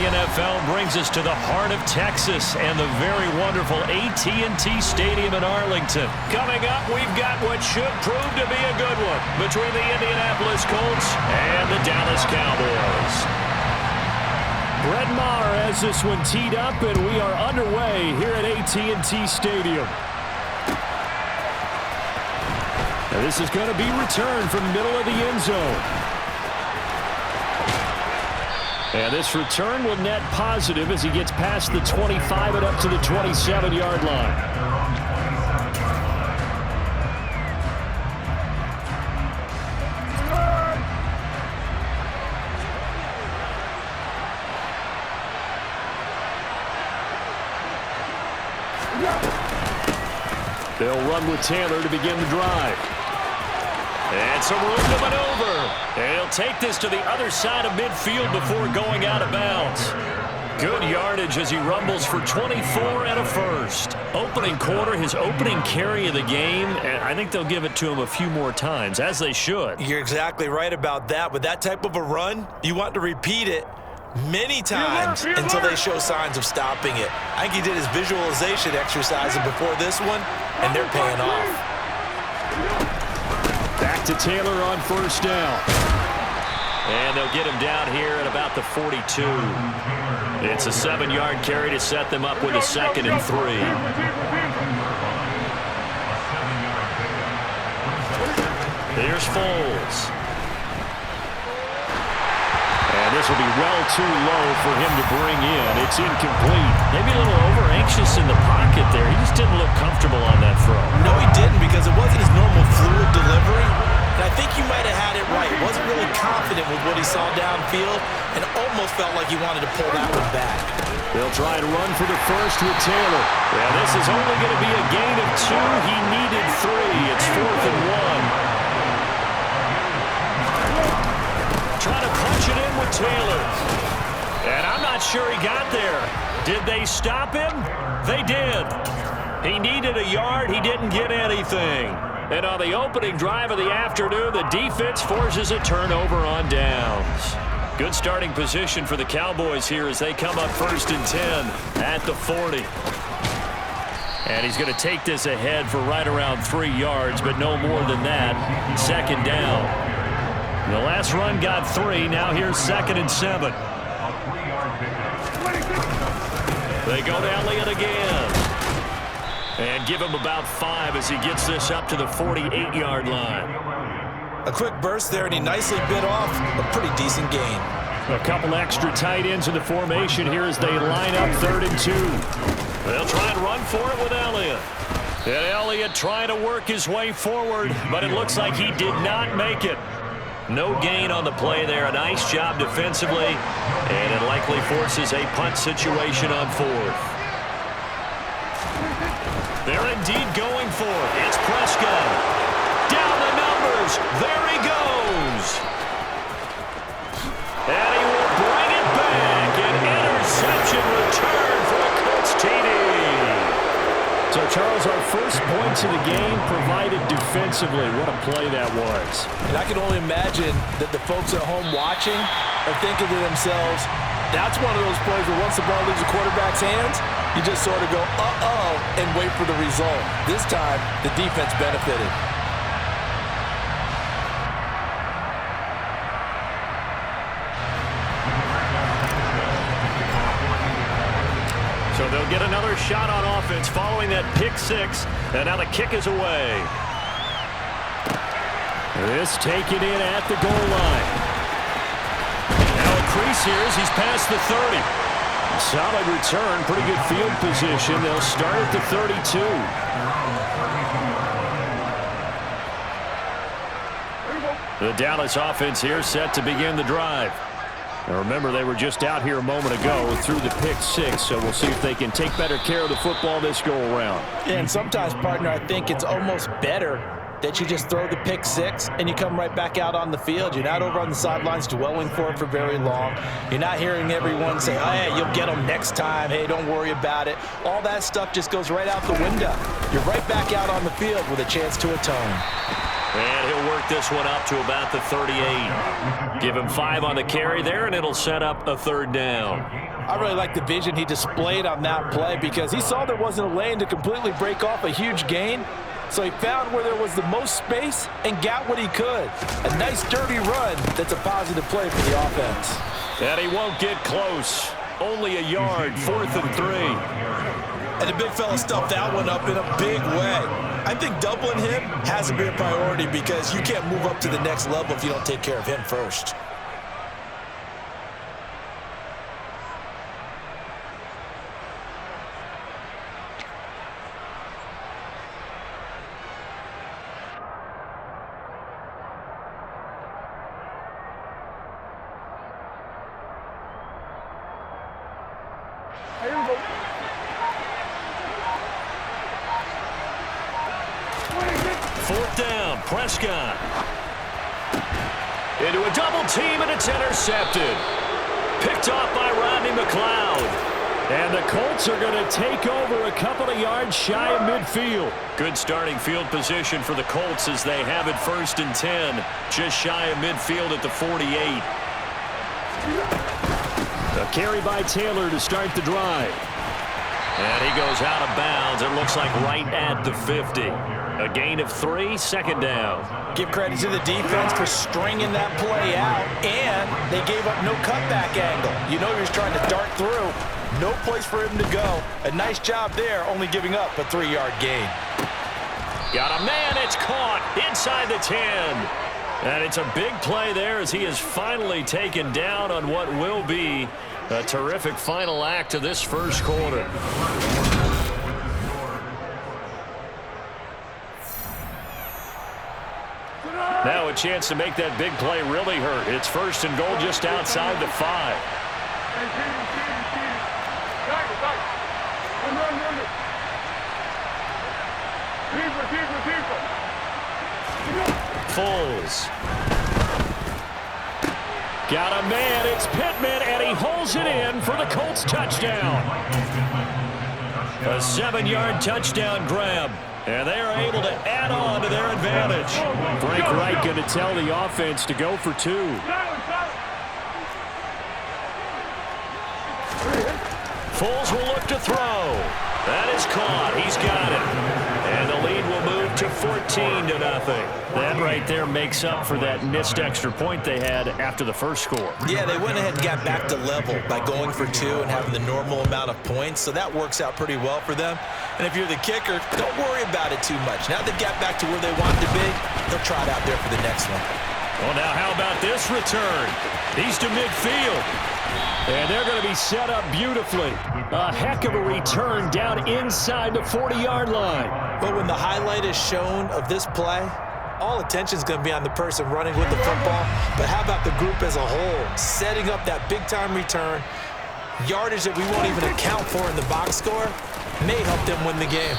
NFL brings us to the heart of Texas and the very wonderful AT&T Stadium in Arlington. Coming up, we've got what should prove to be a good one between the Indianapolis Colts and the Dallas Cowboys. Brett Maher has this one teed up, and we are underway here at AT&T Stadium. And this is going to be returned from the middle of the end zone. And this return will net positive as he gets past the 25 and up to the 27-yard line. They'll run with Taylor to begin the drive. And some room to maneuver. And he'll take this to the other side of midfield before going out of bounds. Good yardage as he rumbles for 24 and a first. Opening quarter, his opening carry of the game, and I think they'll give it to him a few more times, as they should. You're exactly right about that. With that type of a run, you want to repeat it many times until they show signs of stopping it. I think he did his visualization exercises before this one, and they're paying off. Back to Taylor on first down. And they'll get him down here at about the 42. It's a 7-yard carry to set them up with a 2nd and 3. Here's Foles. And this will be well too low for him to bring in. It's incomplete. Maybe a little over-anxious in the pocket there. He just didn't look comfortable on that throw. No, he didn't, because it wasn't his normal fluid delivery. And I think you might have had it right. He wasn't really confident with what he saw downfield and almost felt like he wanted to pull that one back. They'll try to run for the first with Taylor. Yeah, this is only going to be a gain of 2. He needed 3. It's 4th and 1. Trying to punch it in with Taylor. And I'm not sure he got there. Did they stop him? They did. He needed a yard. He didn't get anything. And on the opening drive of the afternoon, the defense forces a turnover on downs. Good starting position for the Cowboys here as they come up 1st and 10 at the 40. And he's going to take this ahead for right around 3 yards, but no more than that. 2nd down. The last run got 3. Now here's 2nd and 7. They go to Elliott again. And give him about 5 as he gets this up to the 48-yard line. A quick burst there, and he nicely bit off a pretty decent gain. A couple extra tight ends in the formation here as they line up 3rd and 2. They'll try and run for it with Elliott. And Elliott trying to work his way forward, but it looks like he did not make it. No gain on the play there. A nice job defensively, and it likely forces a punt situation on 4th. They're indeed going for it. It's Prescott. Down the numbers. There he goes. And he will bring it back. An interception return for a Colts TD. So, Charles, our first points of the game provided defensively. What a play that was. And I can only imagine that the folks at home watching are thinking to themselves, that's one of those plays where once the ball leaves the quarterback's hands, you just sort of go, uh-oh, and wait for the result. This time, the defense benefited. So they'll get another shot on offense following that pick 6, and now the kick is away. This taken in at the goal line. Now a crease here as he's past the 30. Solid return, pretty good field position. They'll start at the 32. The Dallas offense here set to begin the drive. Now remember, they were just out here a moment ago through the pick 6, so we'll see if they can take better care of the football this go-around. And sometimes, partner, I think it's almost better that you just throw the pick 6 and you come right back out on the field. You're not over on the sidelines dwelling for it for very long. You're not hearing everyone say, oh, hey, you'll get them next time. Hey, don't worry about it. All that stuff just goes right out the window. You're right back out on the field with a chance to atone. And he'll work this one up to about the 38. Give him 5 on the carry there, and it'll set up a 3rd down. I really like the vision he displayed on that play because he saw there wasn't a lane to completely break off a huge gain. So he found where there was the most space and got what he could. A nice, dirty run that's a positive play for the offense. And he won't get close. Only a yard, 4th and 3. And the big fella stuffed that one up in a big way. I think doubling him has to be a priority because you can't move up to the next level if you don't take care of him first. Fourth down, Prescott. Into a double team, and it's intercepted. Picked off by Rodney McLeod. And the Colts are going to take over a couple of yards shy of midfield. Good starting field position for the Colts as they have it 1st and 10. Just shy of midfield at the 48. A carry by Taylor to start the drive. And he goes out of bounds. It looks like right at the 50. A gain of 3, 2nd down. Give credit to the defense for stringing that play out, and they gave up no cutback angle. You know he was trying to dart through. No place for him to go. A nice job there, only giving up a 3-yard gain. Got a man, it's caught inside the 10. And it's a big play there as he is finally taken down on what will be a terrific final act of this first quarter. Now a chance to make that big play really hurt. It's 1st and goal just outside the 5. Foles. Got a man, it's Pittman, and he holds it in for the Colts touchdown. A 7-yard touchdown grab. And they are able to add on to their advantage. Frank Reich going to tell the offense to go for 2. Foles will look to throw. That is caught. He's got it. And the lead will move to 14-0. That right there makes up for that missed extra point they had after the first score. Yeah, they went ahead and got back to level by going for 2 and having the normal amount of points, so that works out pretty well for them. And if you're the kicker, don't worry about it too much. Now they've got back to where they wanted to be, they'll try it out there for the next one. Well, now how about this return? He's to midfield. And they're going to be set up beautifully. A heck of a return down inside the 40-yard line. But when the highlight is shown of this play, all attention is going to be on the person running with the football. But how about the group as a whole, setting up that big-time return, yardage that we won't even account for in the box score, may help them win the game.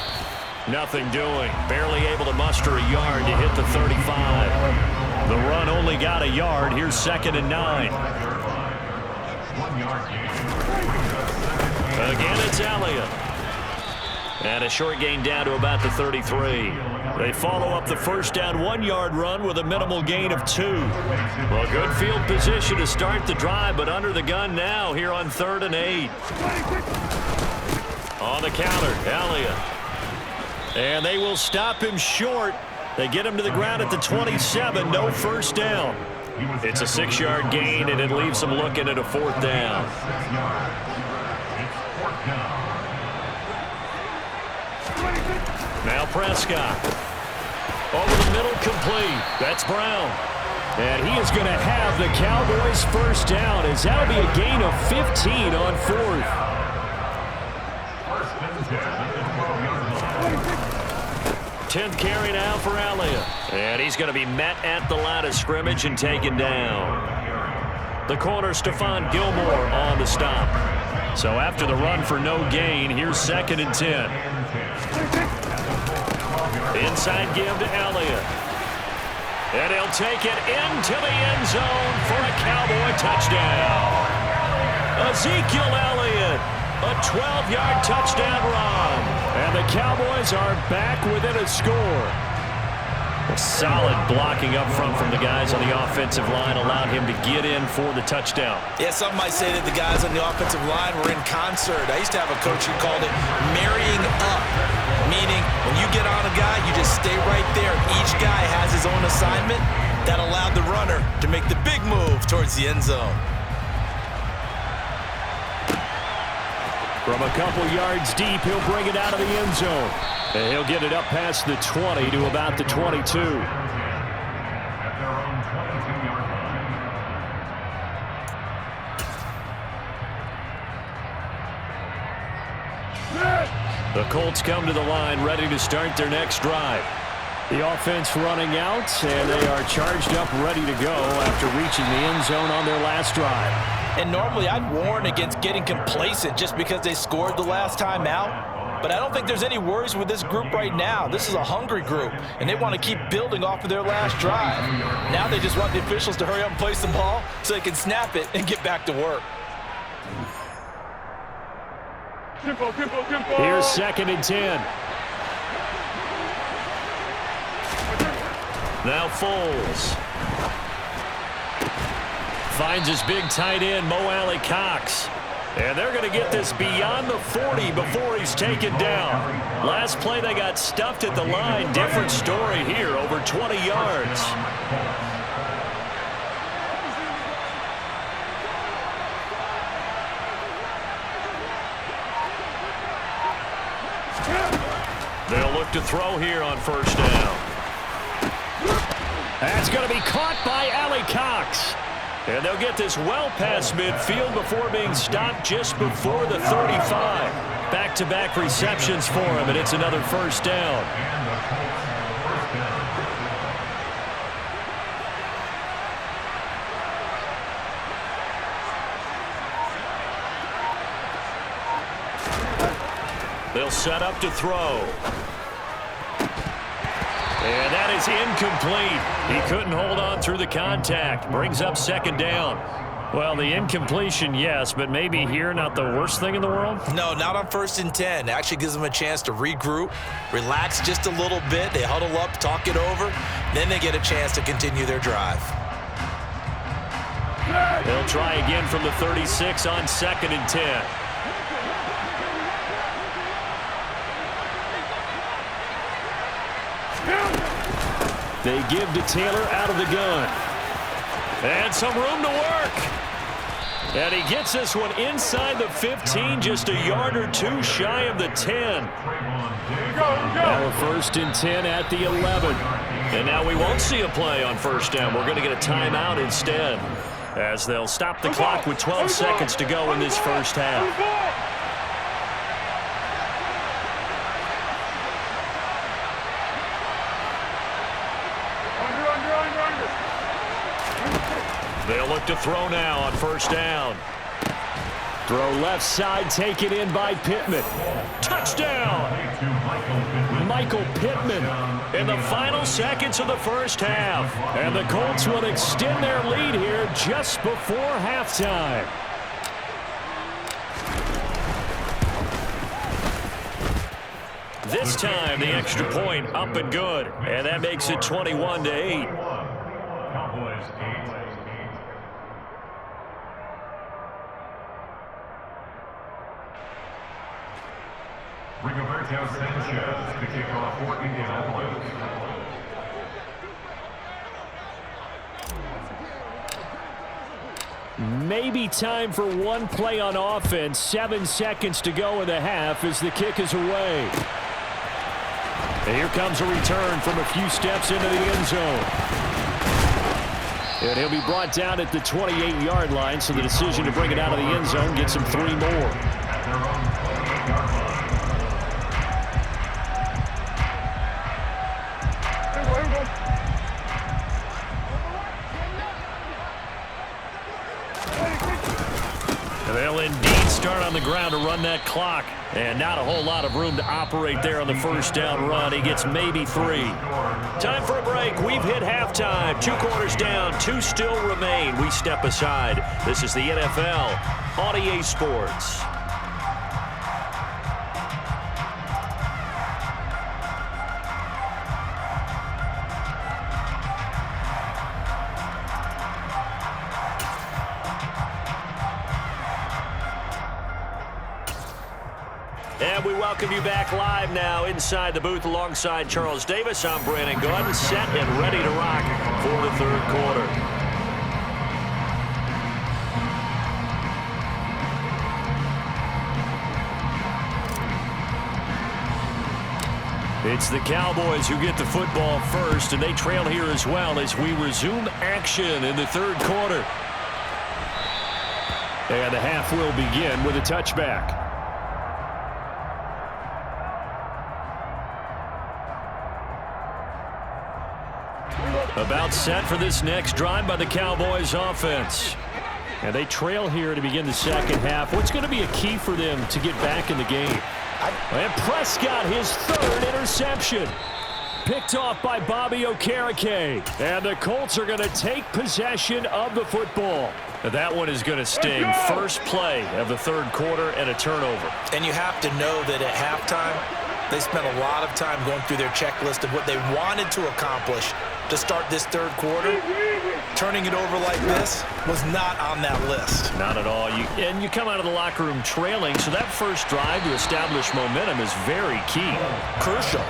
Nothing doing. Barely able to muster a yard to hit the 35. The run only got a yard. Here's 2nd and 9. Again, it's Elliott. And a short gain down to about the 33. They follow up the first down 1-yard run with a minimal gain of 2. Well, good field position to start the drive, but under the gun now here on 3rd and 8. On the counter, Elliott. And they will stop him short. They get him to the ground at the 27. No first down. It's a 6-yard gain, and it leaves them looking at a 4th down. Now Prescott. Over the middle, complete. That's Brown. And he is going to have the Cowboys first down, as that'll be a gain of 15 on 4th. 10th carry now for Elliott. And he's going to be met at the line of scrimmage and taken down. The corner, Stephon Gilmore, on the stop. So after the run for no gain, here's 2nd and 10. Inside give to Elliott. And he'll take it into the end zone for a Cowboy touchdown. Ezekiel Elliott, a 12-yard touchdown run. And the Cowboys are back within a score. Solid blocking up front from the guys on the offensive line allowed him to get in for the touchdown. Yeah, some might say that the guys on the offensive line were in concert. I used to have a coach who called it marrying up, meaning when you get on a guy, you just stay right there. Each guy has his own assignment that allowed the runner to make the big move towards the end zone. From a couple yards deep, he'll bring it out of the end zone. And he'll get it up past the 20 to about the 22. The Colts come to the line ready to start their next drive. The offense running out, and they are charged up ready to go after reaching the end zone on their last drive. And normally I'd warn against getting complacent just because they scored the last time out. But I don't think there's any worries with this group right now. This is a hungry group, and they want to keep building off of their last drive. Now they just want the officials to hurry up and place the ball so they can snap it and get back to work. Here's 2nd and 10. Now Foles. Finds his big tight end, Mo Alley Cox. And they're going to get this beyond the 40 before he's taken down. Last play, they got stuffed at the line. Different story here, over 20 yards. They'll look to throw here on 1st down. That's going to be caught by Alley Cox. And they'll get this well past midfield before being stopped just before the 35. Back-to-back receptions for him, and it's another 1st down. They'll set up to throw. And that is incomplete. He couldn't hold on through the contact. Brings up 2nd down. Well, the incompletion, yes, but maybe here not the worst thing in the world? No, not on 1st and 10. It actually gives them a chance to regroup, relax just a little bit. They huddle up, talk it over. Then they get a chance to continue their drive. They'll try again from the 36 on 2nd and 10. They give to Taylor out of the gun. And some room to work. And he gets this one inside the 15, just a yard or two shy of the 10. Now a 1st and 10 at the 11. And now we won't see a play on 1st down. We're going to get a timeout instead, as they'll stop the clock with 12 seconds to go in this 1st half. They'll look to throw now on 1st down. Throw left side, taken in by Pittman. Touchdown! Michael Pittman in the final seconds of the 1st half. And the Colts will extend their lead here just before halftime. This time, the extra point up and good. And that makes it 21-8. Cowboys 8. Rigoberto Sanchez to kick off for Indianapolis. Maybe time for one play on offense. 7 seconds to go in the half as the kick is away. And here comes a return from a few steps into the end zone. And he'll be brought down at the 28-yard line, so the decision to bring it out of the end zone gets him 3 more. They'll indeed start on the ground to run that clock. And not a whole lot of room to operate there on the 1st down run. He gets maybe 3. Time for a break. We've hit halftime. 2 quarters down. 2 still remain. We step aside. This is the NFL on EA Sports. And we welcome you back live now inside the booth alongside Charles Davis. I'm Brandon Gordon, set and ready to rock for the third quarter. It's the Cowboys who get the football first, and they trail here as well as we resume action in the third quarter. And the half will begin with a touchback. About set for this next drive by the Cowboys offense. And they trail here to begin the second half. What's going to be a key for them to get back in the game? And Prescott, his third interception. Picked off by Bobby Okereke. And the Colts are going to take possession of the football. That one is going to sting. First play of the third quarter and a turnover. And you have to know that at halftime, they spent a lot of time going through their checklist of what they wanted to accomplish to start this third quarter. Turning it over like this was not on that list. Not at all. And you come out of the locker room trailing, so that first drive to establish momentum is very key. Crucial.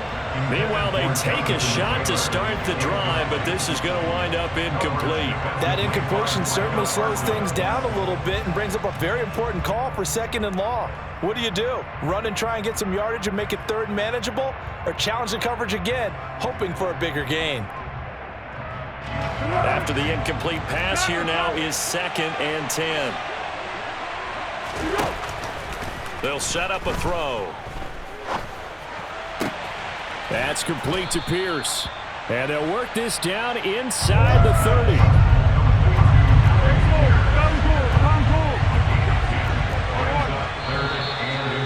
Meanwhile, they take a shot to start the drive, but this is going to wind up incomplete. That incompletion certainly slows things down a little bit and brings up a very important call for second and long. What do? Run and try and get some yardage and make it third and manageable, or challenge the coverage again, hoping for a bigger gain? After the incomplete pass, here now is 2nd and 10. They'll set up a throw. That's complete to Pierce. And they'll work this down inside the 30.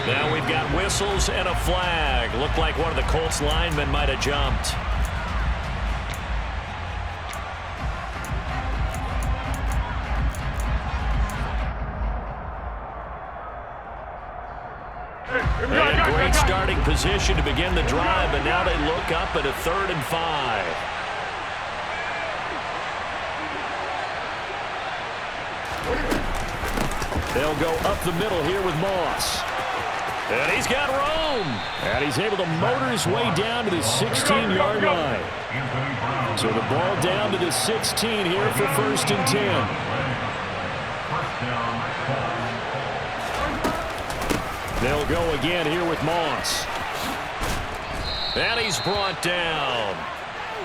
Now we've got whistles and a flag. Looked like one of the Colts linemen might have jumped. A great starting position to begin the drive, but now they look up at a 3rd and 5. They'll go up the middle here with Moss. And he's got room. And he's able to motor his way down to the 16-yard line. So the ball down to the 16 here for 1st and 10. They'll go again here with Moss. And he's brought down.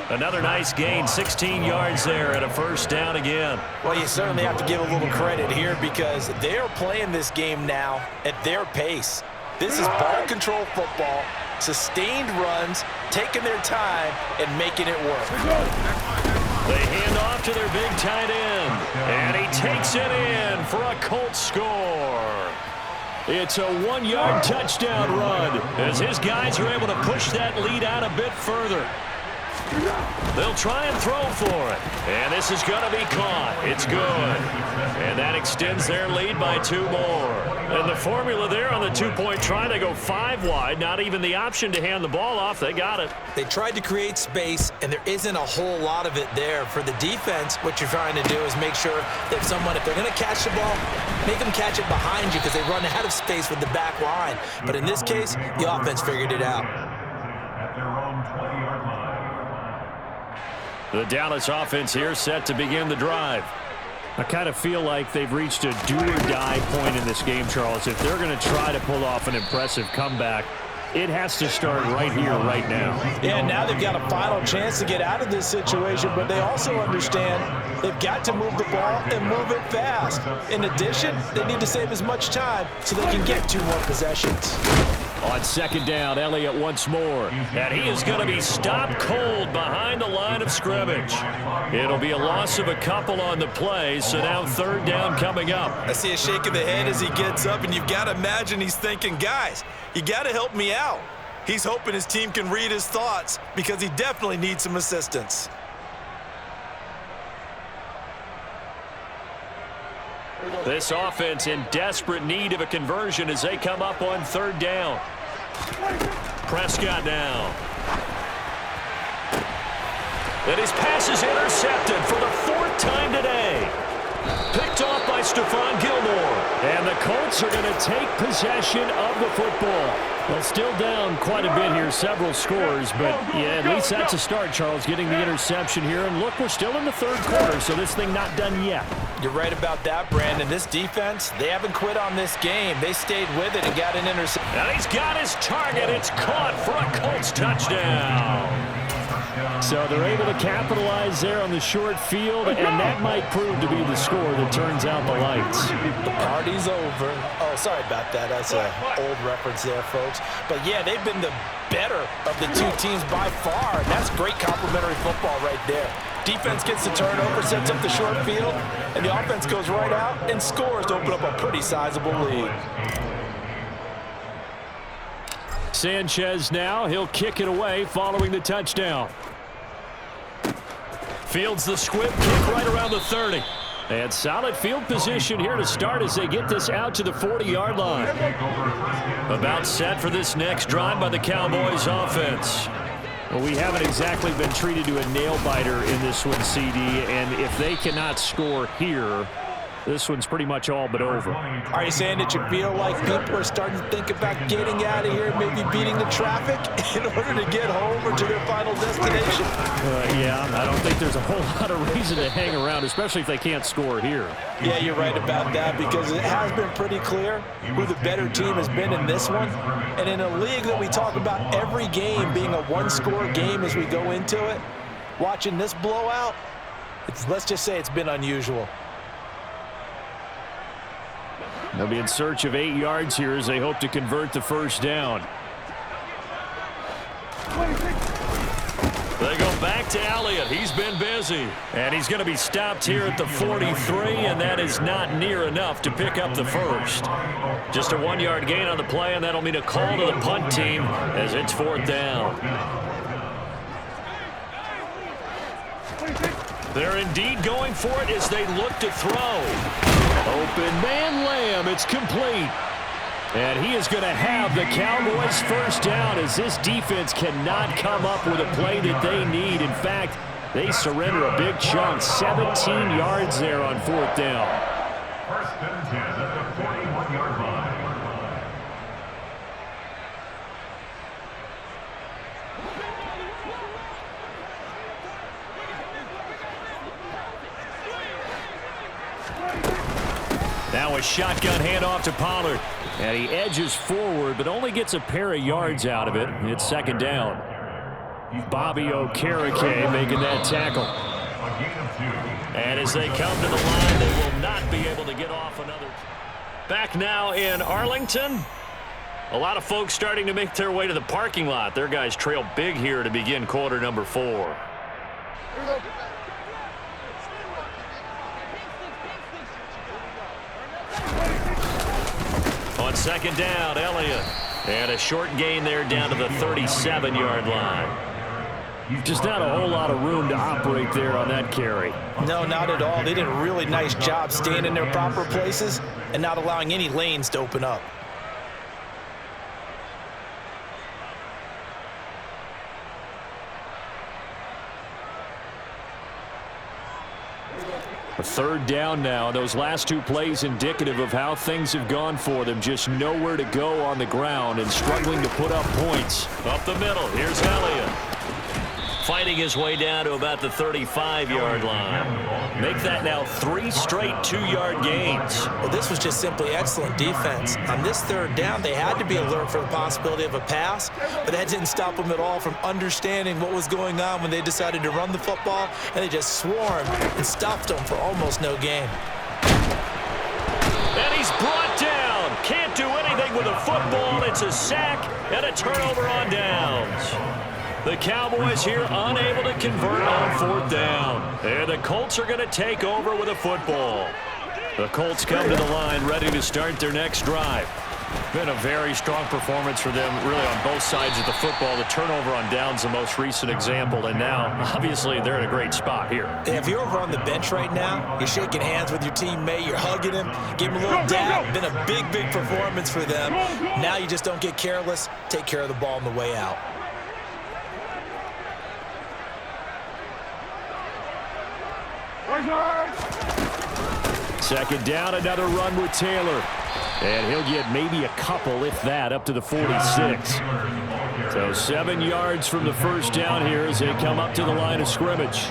Another nice gain, 16 yards there and a 1st down again. Well, you certainly have to give a little credit here because they're playing this game now at their pace. This is ball control football, sustained runs, taking their time and making it work. They hand off to their big tight end. And he takes it in for a Colts score. It's a 1-yard touchdown run as his guys are able to push that lead out a bit further. They'll try and throw for it. And this is going to be caught. It's good. And that extends their lead by 2 more. And the formula there on the 2-point try, they go 5 wide. Not even the option to hand the ball off. They got it. They tried to create space, and there isn't a whole lot of it there. For the defense, what you're trying to do is make sure that if they're going to catch the ball, make them catch it behind you because they run out of space with the back line. But in this case, the offense figured it out. At their own 20-yard line. The Dallas offense here set to begin the drive. I kind of feel like they've reached a do-or-die point in this game, Charles. If they're going to try to pull off an impressive comeback, it has to start right here, right now. Yeah, now they've got a final chance to get out of this situation, but they also understand they've got to move the ball and move it fast. In addition, they need to save as much time so they can get 2 more possessions. On 2nd down, Elliott once more. And he is going to be stopped cold behind the line of scrimmage. It'll be a loss of a couple on the play, so now 3rd down coming up. I see a shake of the head as he gets up, and you've got to imagine he's thinking, guys, you got to help me out. He's hoping his team can read his thoughts because he definitely needs some assistance. This offense in desperate need of a conversion as they come up on 3rd down. Prescott now. And his pass is intercepted for the 4th time today. Picked off by Stephon Gilmore. And the Colts are going to take possession of the football. Well, still down quite a bit here, several scores, but yeah, at least that's a start, Charles, getting the interception here. And look, we're still in the third quarter, so this thing not done yet. You're right about that, Brandon. This defense, they haven't quit on this game. They stayed with it and got an interception. And he's got his target. It's caught for a Colts touchdown. So they're able to capitalize there on the short field, and that might prove to be the score that turns out the lights. The party's over. Oh, sorry about that. That's an old reference there, folks. But, yeah, they've been the better of the two teams by far, and that's great complimentary football right there. Defense gets the turnover, sets up the short field, and the offense goes right out and scores to open up a pretty sizable lead. Sanchez now, he'll kick it away following the touchdown. Fields the squib kick right around the 30. And solid field position here to start as they get this out to the 40-yard line. About set for this next drive by the Cowboys offense. Well, we haven't exactly been treated to a nail-biter in this one, CD, and if they cannot score here, this one's pretty much all but over. Are you saying that you feel like people are starting to think about getting out of here, maybe beating the traffic in order to get home or to their final destination? Yeah, I don't think there's a whole lot of reason to hang around, especially if they can't score here. Yeah, you're right about that, because it has been pretty clear who the better team has been in this one. And in a league that we talk about every game being a one-score game as we go into it, watching this blowout, let's just say it's been unusual. They'll be in search of 8 yards here as they hope to convert the first down. They go back to Elliott. He's been busy. And he's going to be stopped here at the 43, and that is not near enough to pick up the first. Just a 1-yard gain on the play, and that'll mean a call to the punt team as it's 4th down. They're indeed going for it as they look to throw. Open man Lamb, it's complete. And he is going to have the Cowboys first down as this defense cannot come up with a play that they need. In fact, they surrender a big chunk, 17 yards there on 4th down. First and 10 at the 41-yard line. Now a shotgun handoff to Pollard. And he edges forward, but only gets a pair of yards out of it. It's 2nd down. Bobby Okereke making that tackle. And as they come to the line, they will not be able to get off another. Back now in Arlington. A lot of folks starting to make their way to the parking lot. Their guys trail big here to begin quarter number 4. On 2nd down, Elliott. And a short gain there down to the 37-yard line. Just not a whole lot of room to operate there on that carry. No, not at all. They did a really nice job staying in their proper places and not allowing any lanes to open up. A 3rd down now. Those last 2 plays indicative of how things have gone for them. Just nowhere to go on the ground and struggling to put up points. Up the middle, here's Elliott. Fighting his way down to about the 35-yard line. Make that now 3 straight 2-yard gains. Well, this was just simply excellent defense. On this 3rd down, they had to be alert for the possibility of a pass, but that didn't stop them at all from understanding what was going on when they decided to run the football, and they just swarmed and stopped them for almost no gain. And he's brought down. Can't do anything with a football. It's a sack and a turnover on downs. The Cowboys here unable to convert on 4th down. And the Colts are going to take over with a football. The Colts come to the line ready to start their next drive. Been a very strong performance for them really on both sides of the football. The turnover on downs the most recent example, and now obviously they're in a great spot here. If you're over on the bench right now, you're shaking hands with your teammate, you're hugging him, give him a little dab. Been a big, big performance for them. Now you just don't get careless. Take care of the ball on the way out. Second down, another run with Taylor. And he'll get maybe a couple, if that, up to the 46. So 7 yards from the first down here as they come up to the line of scrimmage. It's a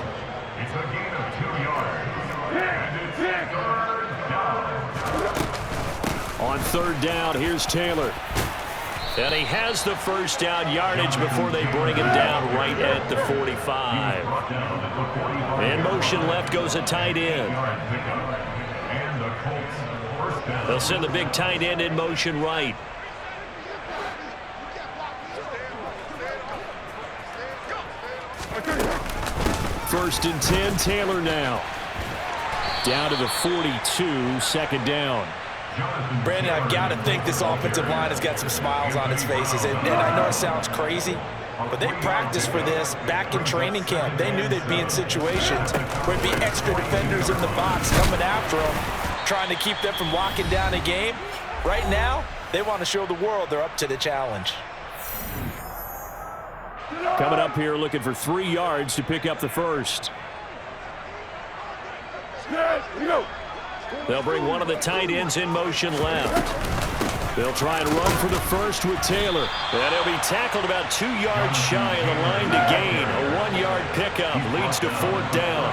gain of 2 yards. And it's third down. On third down, here's Taylor. And he has the first down yardage before they bring him down right at the 45. And motion left goes a tight end. And the Colts first down. They'll send the big tight end in motion right. First and 10, Taylor now. Down to the 42, second down. Brandon, I've got to think this offensive line has got some smiles on its faces. And I know it sounds crazy, but they practiced for this back in training camp. They knew they'd be in situations where there'd be extra defenders in the box coming after them, trying to keep them from locking down a game. Right now, they want to show the world they're up to the challenge. Coming up here looking for 3 yards to pick up the first. They'll bring one of the tight ends in motion left. They'll try and run for the first with Taylor. And he'll be tackled about 2 yards shy of the line to gain. A 1-yard pickup leads to fourth down.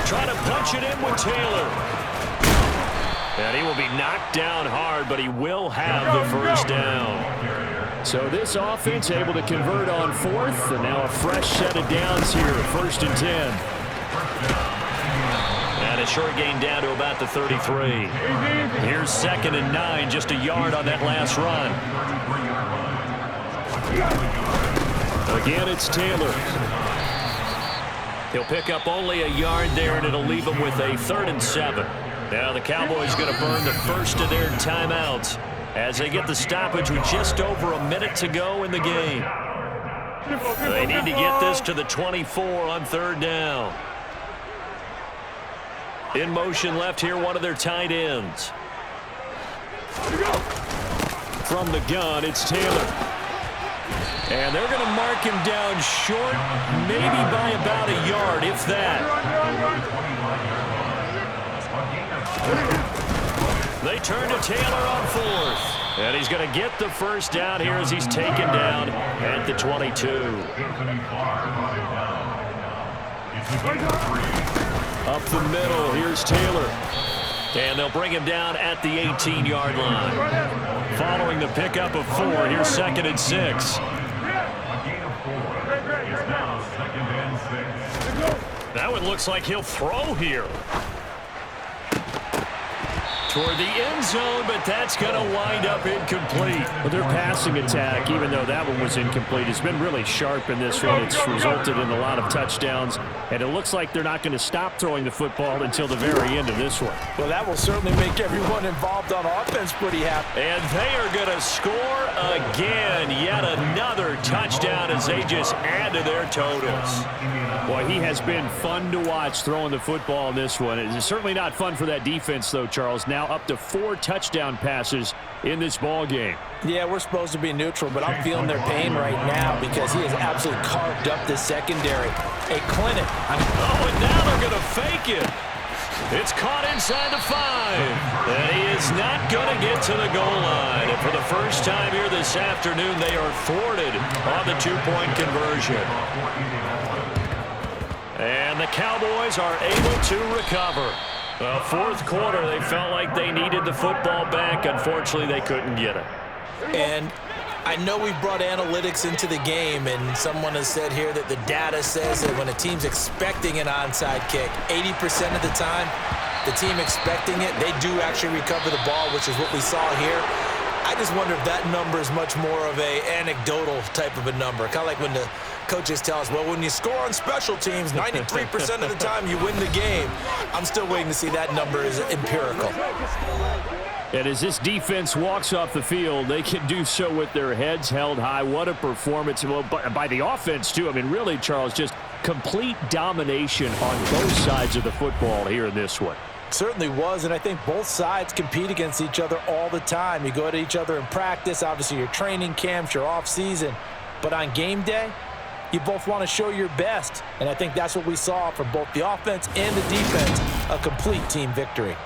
Trying to punch it in with Taylor. And he will be knocked down hard, but he will have the first down. So this offense able to convert on fourth, and now a fresh set of downs here, first and 10. And a short gain down to about the 33. Here's second and 9, just a yard on that last run. Again, it's Taylor. He'll pick up only a yard there, and it'll leave him with a 3rd and 7. Now the Cowboys going to burn the first of their timeouts as they get the stoppage with just over a minute to go in the game. They need to get this to the 24 on third down. In motion left here, one of their tight ends. From the gun, it's Taylor. And they're going to mark him down short, maybe by about a yard, if that. They turn to Taylor on fourth. And he's going to get the first down here as he's taken down at the 22. Up the middle, here's Taylor. And they'll bring him down at the 18-yard line. Following the pickup of 4, here's second and 6. That one looks like he'll throw here. Toward the end zone, but that's going to wind up incomplete. But their passing attack, even though that one was incomplete, has been really sharp in this one. It's resulted in a lot of touchdowns, and it looks like they're not going to stop throwing the football until the very end of this one. Well, that will certainly make everyone involved on offense pretty happy. And they are going to score again. Yet another touchdown as they just add to their totals. Boy, he has been fun to watch throwing the football in this one. It's certainly not fun for that defense, though, Charles. Now up to 4 touchdown passes in this ball game. Yeah, we're supposed to be neutral, but I'm feeling their pain right now because he has absolutely carved up the secondary. A clinic. Oh, and now they're going to fake it. It's caught inside the 5. And he is not going to get to the goal line. And for the first time here this afternoon, they are thwarted on the 2-point conversion. And the Cowboys are able to recover. Well, fourth quarter, they felt like they needed the football back. Unfortunately, they couldn't get it. And I know we've brought analytics into the game, and someone has said here that the data says that when a team's expecting an onside kick, 80% of the time, the team expecting it, they do actually recover the ball, which is what we saw here. I just wonder if that number is much more of a anecdotal type of a number. Kind of like when the coaches tell us, well, when you score on special teams, 93% of the time you win the game. I'm still waiting to see that number is empirical. And as this defense walks off the field, they can do so with their heads held high. What a performance by the offense, too. I mean, really, Charles, just complete domination on both sides of the football here in this one. Certainly was, and I think both sides compete against each other all the time. You go at each other in practice, obviously your training camps, your off season, but on game day, You both want to show your best, and I think that's what we saw from both the offense and the defense, a complete team victory.